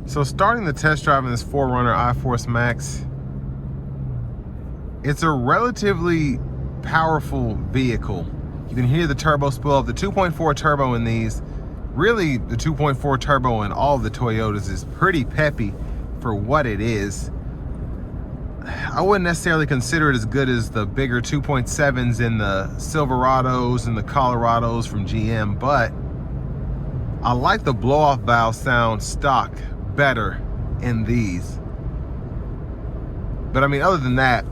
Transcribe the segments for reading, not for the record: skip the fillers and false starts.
So starting the test drive in this 4Runner iForce Max, it's a relatively powerful vehicle. You can hear the turbo spool up. The 2.4 turbo in these, really the 2.4 turbo in all of the Toyotas is pretty peppy for what it is. I wouldn't necessarily consider it as good as the bigger 2.7s in the Silverados and the Colorados from GM, but I like the blow-off valve sound stock better in these. But I mean, other than that,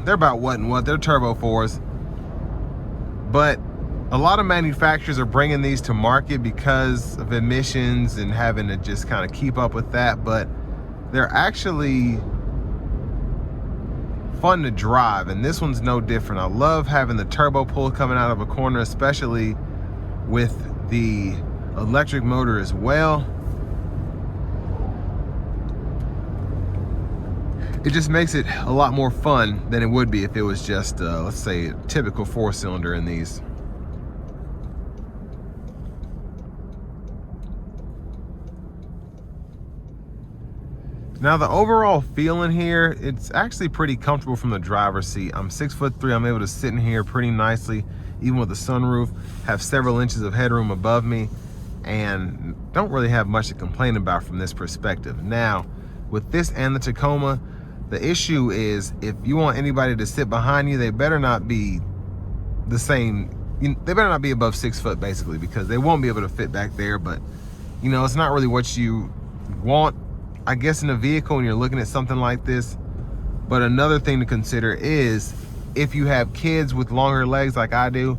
they're about what and what. They're turbo 4s. But a lot of manufacturers are bringing these to market because of emissions and having to just kind of keep up with that. But they're actually fun to drive, and this one's no different. I love having the turbo pull coming out of a corner, especially with the electric motor as well. It just makes it a lot more fun than it would be if it was just, let's say, a typical 4-cylinder in these. Now the overall feel in here, it's actually pretty comfortable from the driver's seat. I'm 6'3", I'm able to sit in here pretty nicely, even with the sunroof, have several inches of headroom above me, and don't really have much to complain about from this perspective. Now, with this and the Tacoma, the issue is if you want anybody to sit behind you, they better not be the same, they better not be above 6 foot basically, because they won't be able to fit back there. But you know, it's not really what you want, I guess, in a vehicle when you're looking at something like this. But another thing to consider is if you have kids with longer legs like I do,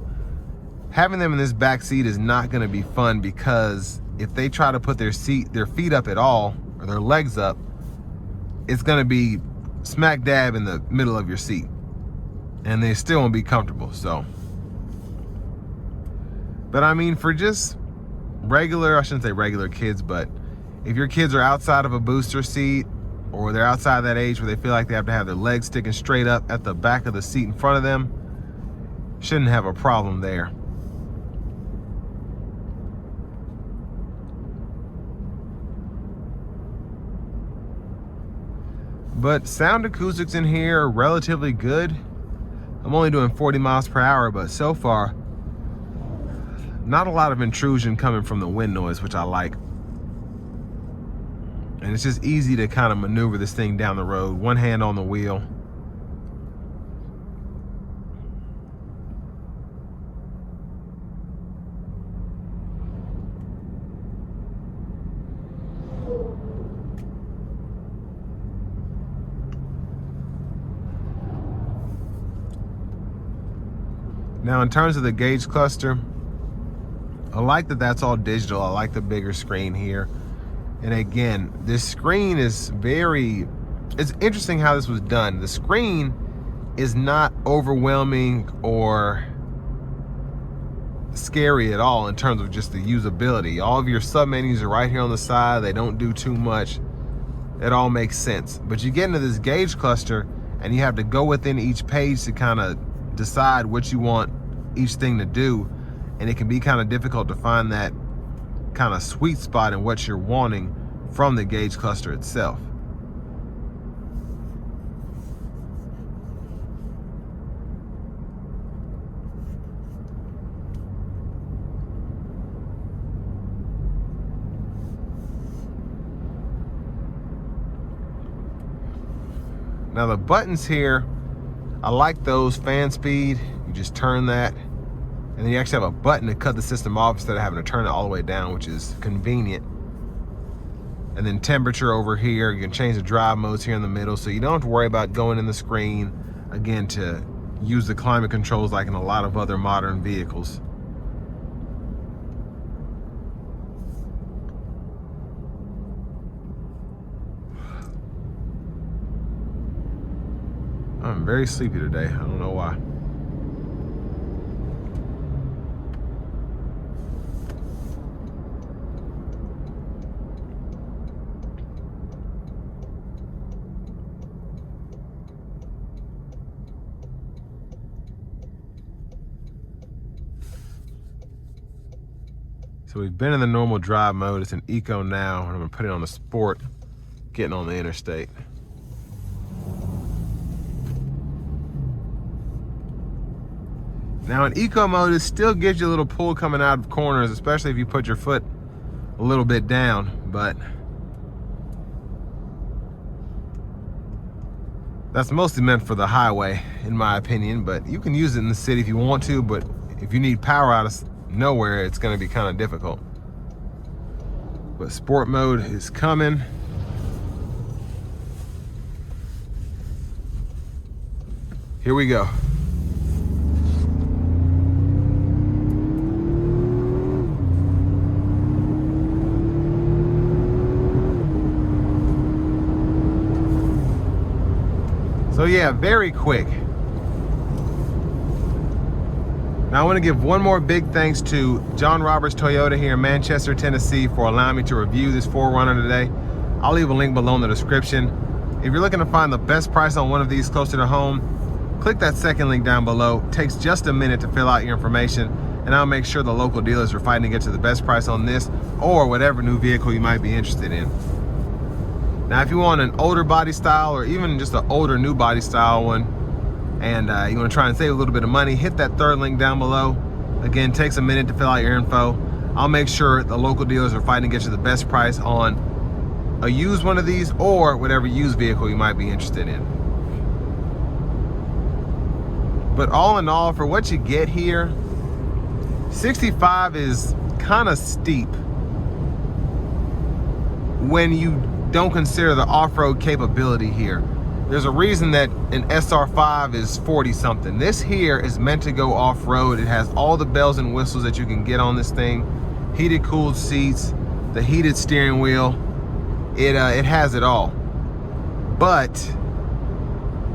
having them in this back seat is not going to be fun, because if they try to put their feet up at all, or their legs up, it's going to be smack dab in the middle of your seat, and they still won't be comfortable. So, but I mean, for just regular, I shouldn't say regular kids, but if your kids are outside of a booster seat, or they're outside that age where they feel like they have to have their legs sticking straight up at the back of the seat in front of them, shouldn't have a problem there. But sound acoustics in here are relatively good. I'm only doing 40 miles per hour, but so far, not a lot of intrusion coming from the wind noise, which I like. And it's just easy to kind of maneuver this thing down the road, one hand on the wheel. Now, in terms of the gauge cluster, I like that that's all digital. I like the bigger screen here. And again, this screen is it's interesting how this was done. The screen is not overwhelming or scary at all in terms of just the usability. All of your submenus are right here on the side. They don't do too much. It all makes sense. But you get into this gauge cluster and you have to go within each page to kind of decide what you want each thing to do, and it can be kind of difficult to find that kind of sweet spot in what you're wanting from the gauge cluster itself. Now the buttons here, I like those. Fan speed, you just turn that, and then you actually have a button to cut the system off instead of having to turn it all the way down, which is convenient. And then temperature over here, you can change the drive modes here in the middle, so you don't have to worry about going in the screen again to use the climate controls like in a lot of other modern vehicles. I'm very sleepy today. I don't know why. So we've been in the normal drive mode. It's in eco now, and I'm gonna put it on the sport, getting on the interstate. Now in eco mode, it still gives you a little pull coming out of corners, especially if you put your foot a little bit down, but that's mostly meant for the highway, in my opinion, but you can use it in the city if you want to, but if you need power out of nowhere, it's gonna be kind of difficult. But sport mode is coming. Here we go. So yeah, very quick. Now I want to give one more big thanks to John Roberts Toyota here in Manchester, Tennessee for allowing me to review this 4Runner today. I'll leave a link below in the description. If you're looking to find the best price on one of these closer to home, click that second link down below. It takes just a minute to fill out your information, and I'll make sure the local dealers are fighting to get to the best price on this or whatever new vehicle you might be interested in. Now, if you want an older body style or even just an older new body style one, and you want to try and save a little bit of money, hit that third link down below. Again, takes a minute to fill out your info. I'll make sure the local dealers are fighting to get you the best price on a used one of these or whatever used vehicle you might be interested in. But all in all, for what you get here, 65 is kind of steep when you don't consider the off-road capability here. There's a reason that an SR5 is 40 something. This here is meant to go off-road. It has all the bells and whistles that you can get on this thing. Heated, cooled seats, the heated steering wheel. It has it all. But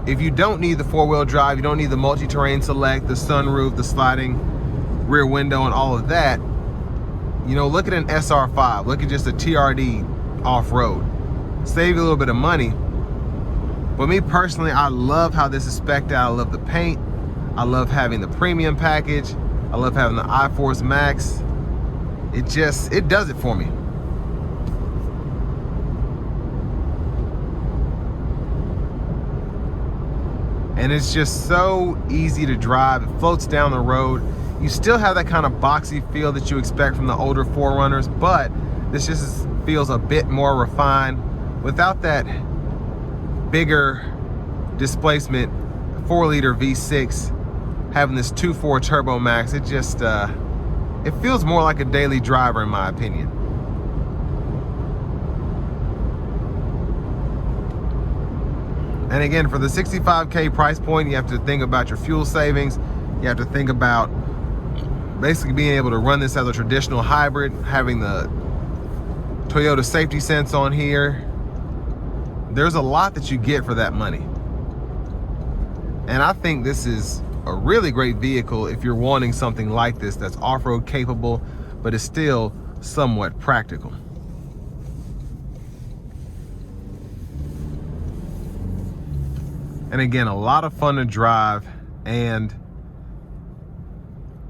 if you don't need the four-wheel drive, you don't need the multi-terrain select, the sunroof, the sliding rear window, and all of that, you know, look at an SR5. Look at just a TRD off-road. Save you a little bit of money. But me personally, I love how this is spec'd out. I love the paint. I love having the premium package. I love having the iForce Max. It does it for me. And it's just so easy to drive. It floats down the road. You still have that kind of boxy feel that you expect from the older 4Runners, but this just feels a bit more refined without that bigger displacement 4-liter V6 having this 2.4 turbo max. It just it feels more like a daily driver, in my opinion. And again, for the 65K price point, you have to think about your fuel savings. You have to think about basically being able to run this as a traditional hybrid, having the Toyota safety sense on here. There's a lot that you get for that money. And I think this is a really great vehicle if you're wanting something like this that's off-road capable, but is still somewhat practical. And again, a lot of fun to drive, and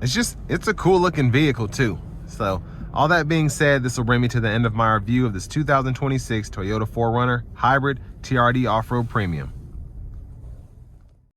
it's a cool looking vehicle too. So all that being said, this will bring me to the end of my review of this 2026 Toyota 4Runner Hybrid TRD Off-Road Premium.